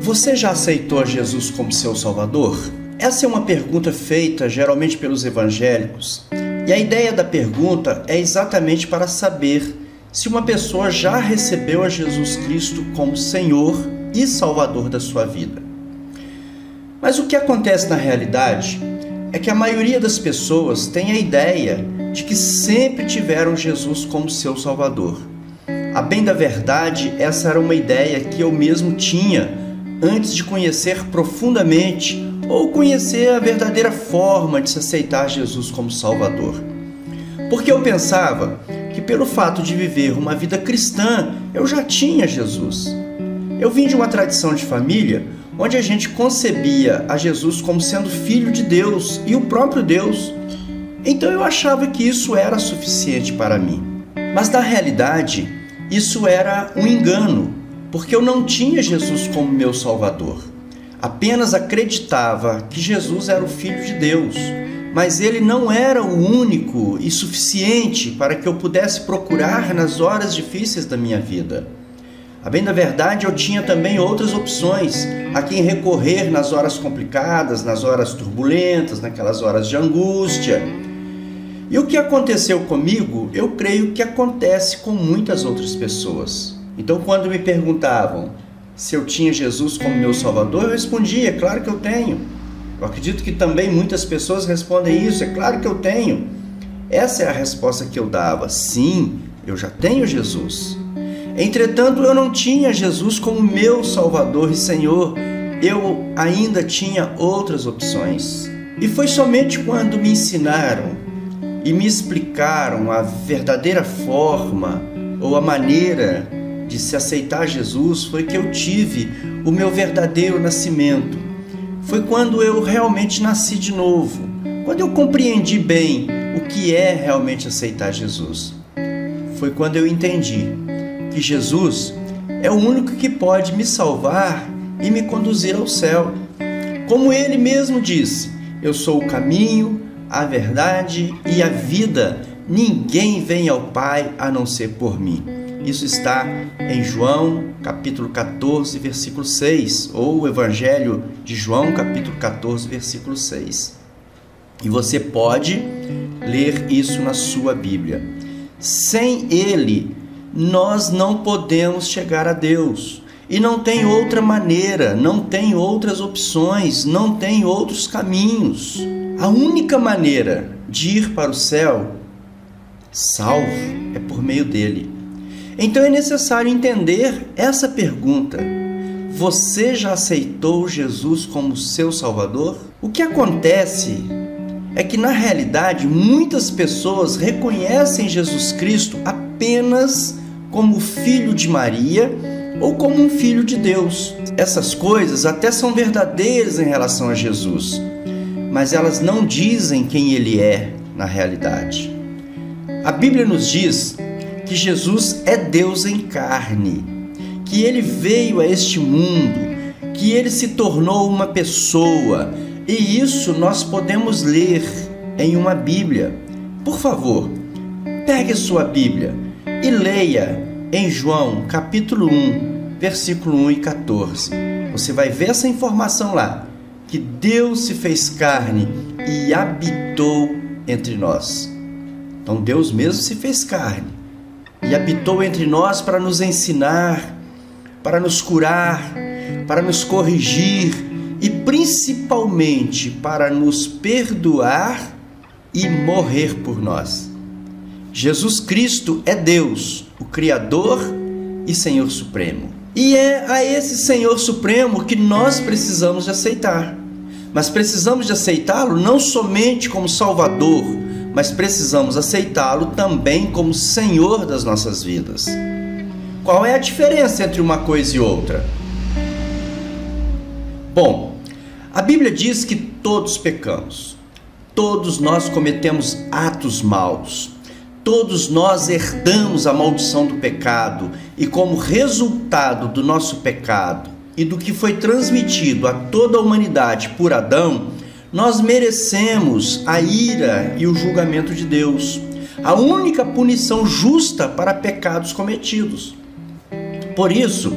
Você já aceitou Jesus como seu Salvador? Essa é uma pergunta feita geralmente pelos evangélicos, e a ideia da pergunta é exatamente para saber se uma pessoa já recebeu a Jesus Cristo como Senhor e Salvador da sua vida. Mas o que acontece na realidade é que a maioria das pessoas tem a ideia de que sempre tiveram Jesus como seu Salvador. A bem da verdade, essa era uma ideia que eu mesmo tinha antes de conhecer profundamente ou conhecer a verdadeira forma de se aceitar Jesus como Salvador. Porque eu pensava que pelo fato de viver uma vida cristã, eu já tinha Jesus. Eu vim de uma tradição de família onde a gente concebia a Jesus como sendo filho de Deus e o próprio Deus. Então eu achava que isso era suficiente para mim. Mas na realidade, isso era um engano, porque eu não tinha Jesus como meu Salvador. Apenas acreditava que Jesus era o Filho de Deus, mas ele não era o único e suficiente para que eu pudesse procurar nas horas difíceis da minha vida. A bem da verdade, eu tinha também outras opções a quem recorrer nas horas complicadas, nas horas turbulentas, naquelas horas de angústia. E o que aconteceu comigo, eu creio que acontece com muitas outras pessoas. Então, quando me perguntavam se eu tinha Jesus como meu Salvador, eu respondia, claro que eu tenho. Eu acredito que também muitas pessoas respondem isso, é claro que eu tenho. Essa é a resposta que eu dava, sim, eu já tenho Jesus. Entretanto, eu não tinha Jesus como meu Salvador e Senhor, eu ainda tinha outras opções. E foi somente quando me ensinaram e me explicaram a verdadeira forma ou a maneira de se aceitar Jesus, foi que eu tive o meu verdadeiro nascimento. Foi quando eu realmente nasci de novo, quando eu compreendi bem o que é realmente aceitar Jesus. Foi quando eu entendi que Jesus é o único que pode me salvar e me conduzir ao céu. Como ele mesmo disse, eu sou o caminho, a verdade e a vida. Ninguém vem ao Pai a não ser por mim. Isso está em João, capítulo 14, versículo 6, ou o Evangelho de João, capítulo 14, versículo 6. E você pode ler isso na sua Bíblia. Sem Ele, nós não podemos chegar a Deus. E não tem outra maneira, não tem outras opções, não tem outros caminhos. A única maneira de ir para o céu, salvo, é por meio dele. Então é necessário entender essa pergunta. Você já aceitou Jesus como seu Salvador? O que acontece é que, na realidade, muitas pessoas reconhecem Jesus Cristo apenas como filho de Maria ou como um filho de Deus. Essas coisas até são verdadeiras em relação a Jesus, mas elas não dizem quem ele é na realidade. A Bíblia nos diz que Jesus é Deus em carne, que ele veio a este mundo, que ele se tornou uma pessoa, e isso nós podemos ler em uma Bíblia. Por favor, pegue a sua Bíblia e leia em João, capítulo 1, versículo 1 e 14. Você vai ver essa informação lá, que Deus se fez carne e habitou entre nós. Então Deus mesmo se fez carne e habitou entre nós para nos ensinar, para nos curar, para nos corrigir e principalmente para nos perdoar e morrer por nós. Jesus Cristo é Deus, o Criador e Senhor Supremo. E é a esse Senhor Supremo que nós precisamos de aceitar. Mas precisamos de aceitá-lo não somente como Salvador, mas precisamos aceitá-lo também como Senhor das nossas vidas. Qual é a diferença entre uma coisa e outra? Bom, a Bíblia diz que todos pecamos. Todos nós cometemos atos maus. Todos nós herdamos a maldição do pecado e, como resultado do nosso pecado e do que foi transmitido a toda a humanidade por Adão, nós merecemos a ira e o julgamento de Deus, a única punição justa para pecados cometidos. Por isso,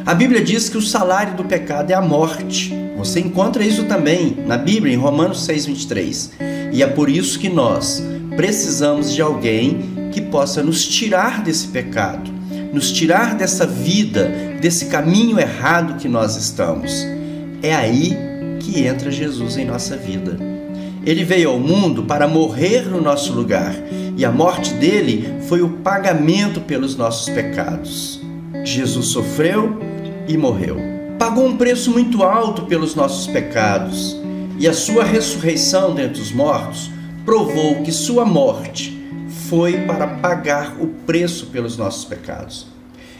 A Bíblia diz que o salário do pecado é a morte. Você encontra isso também na Bíblia, em Romanos 6:23. E é por isso que nós precisamos de alguém que possa nos tirar desse pecado, nos tirar dessa vida, desse caminho errado que nós estamos. É aí que entra Jesus em nossa vida. Ele veio ao mundo para morrer no nosso lugar, e a morte dele foi o pagamento pelos nossos pecados. Jesus sofreu e morreu. Pagou um preço muito alto pelos nossos pecados, e a sua ressurreição dentre os mortos provou que sua morte foi para pagar o preço pelos nossos pecados.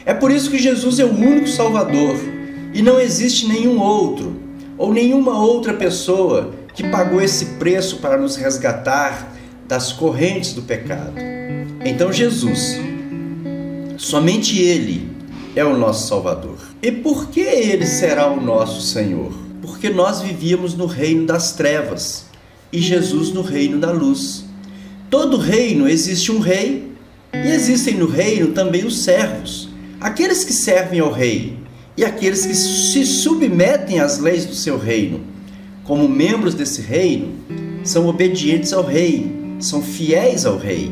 É por isso que Jesus é o único Salvador, e não existe nenhum outro, ou nenhuma outra pessoa que pagou esse preço para nos resgatar das correntes do pecado. Então Jesus, somente Ele é o nosso Salvador. E por que Ele será o nosso Senhor? Porque nós vivíamos no reino das trevas e Jesus no reino da luz. Todo reino existe um rei, e existem no reino também os servos, aqueles que servem ao rei e aqueles que se submetem às leis do seu reino. Como membros desse reino, são obedientes ao rei, são fiéis ao rei.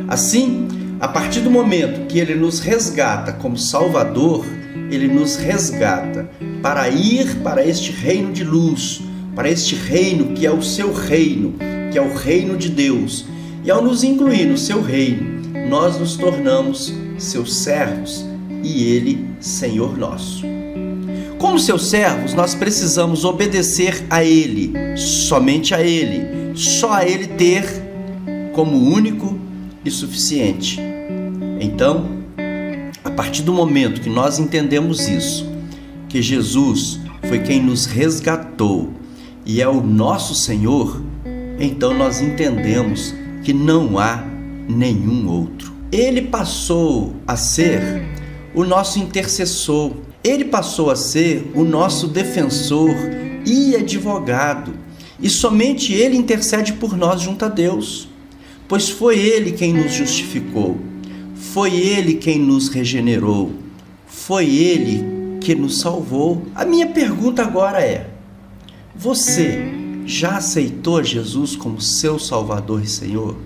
Assim, a partir do momento que Ele nos resgata como Salvador, Ele nos resgata para ir para este reino de luz, para este reino que é o seu reino, que é o reino de Deus. E ao nos incluir no seu reino, nós nos tornamos seus servos e Ele, Senhor nosso. Como seus servos, nós precisamos obedecer a Ele, somente a Ele, só a Ele ter como único e suficiente. Então, a partir do momento que nós entendemos isso, que Jesus foi quem nos resgatou e é o nosso Senhor, então nós entendemos que não há nenhum outro. Ele passou a ser o nosso intercessor, Ele passou a ser o nosso defensor e advogado, e somente Ele intercede por nós junto a Deus, pois foi Ele quem nos justificou, foi Ele quem nos regenerou, foi Ele que nos salvou. A minha pergunta agora é: você já aceitou Jesus como seu Salvador e Senhor?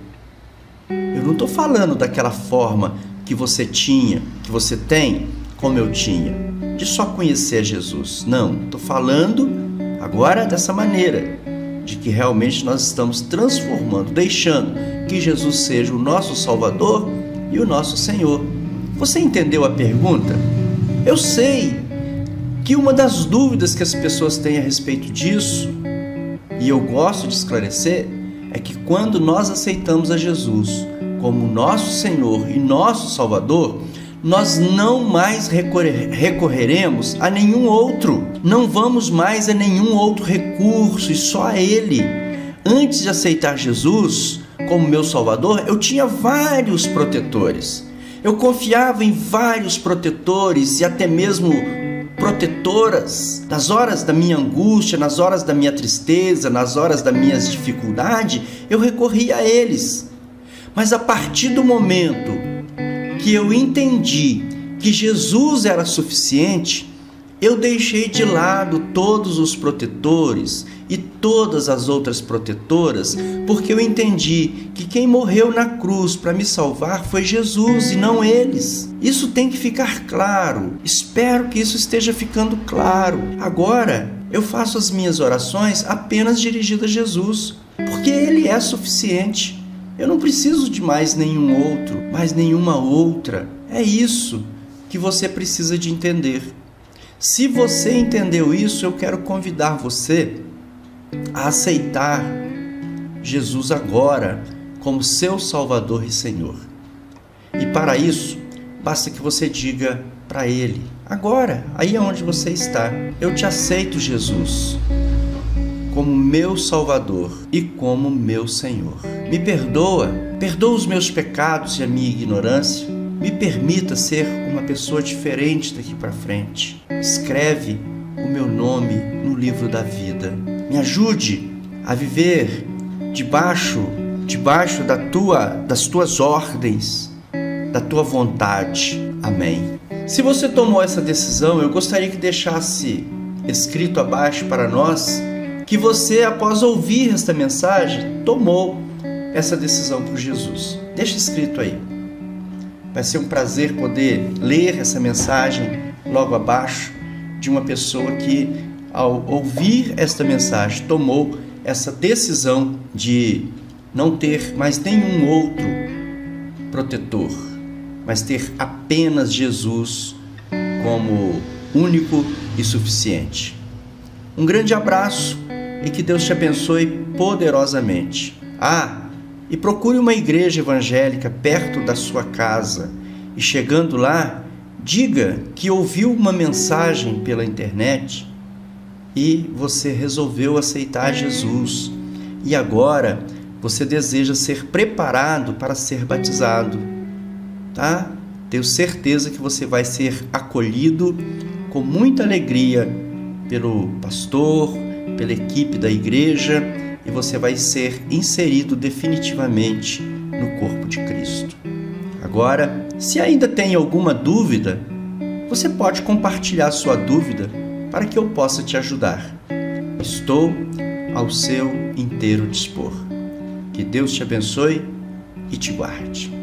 Eu não estou falando daquela forma que você tinha, que você tem, como eu tinha, de só conhecer Jesus. Não, estou falando agora dessa maneira, de que realmente nós estamos transformando, deixando que Jesus seja o nosso Salvador e o nosso Senhor. Você entendeu a pergunta? Eu sei que uma das dúvidas que as pessoas têm a respeito disso, e eu gosto de esclarecer, é que quando nós aceitamos a Jesus como nosso Senhor e nosso Salvador, nós não mais recorreremos a nenhum outro, não vamos mais a nenhum outro recurso, e só a Ele. Antes de aceitar Jesus como meu Salvador, eu tinha vários protetores, eu confiava em vários protetores e até mesmo protetoras. Nas horas da minha angústia, nas horas da minha tristeza, nas horas da minha dificuldade, eu recorria a eles. Mas a partir do momento que eu entendi que Jesus era suficiente, eu deixei de lado todos os protetores e todas as outras protetoras, porque eu entendi que quem morreu na cruz para me salvar foi Jesus e não eles. Isso tem que ficar claro. Espero que isso esteja ficando claro. Agora, eu faço as minhas orações apenas dirigidas a Jesus, porque Ele é suficiente. Eu não preciso de mais nenhum outro, mais nenhuma outra. É isso que você precisa de entender. Se você entendeu isso, eu quero convidar você a aceitar Jesus agora como seu Salvador e Senhor. E para isso, basta que você diga para Ele, agora, aí onde você está: eu te aceito, Jesus, como meu Salvador e como meu Senhor. Me perdoa os meus pecados e a minha ignorância. Me permita ser uma pessoa diferente daqui para frente. Escreve o meu nome no livro da vida. Me ajude a viver debaixo das tuas ordens, da tua vontade. Amém. Se você tomou essa decisão, eu gostaria que deixasse escrito abaixo para nós que você, após ouvir esta mensagem, tomou essa decisão por Jesus. Deixa escrito aí. Vai ser um prazer poder ler essa mensagem logo abaixo de uma pessoa que, ao ouvir esta mensagem, tomou essa decisão de não ter mais nenhum outro protetor, mas ter apenas Jesus como único e suficiente. Um grande abraço e que Deus te abençoe poderosamente. E procure uma igreja evangélica perto da sua casa e, chegando lá, diga que ouviu uma mensagem pela internet e você resolveu aceitar Jesus e agora você deseja ser preparado para ser batizado, tá? Tenho certeza que você vai ser acolhido com muita alegria pelo pastor, pela equipe da igreja, e você vai ser inserido definitivamente no corpo de Cristo. Agora, se ainda tem alguma dúvida, você pode compartilhar sua dúvida para que eu possa te ajudar. Estou ao seu inteiro dispor. Que Deus te abençoe e te guarde.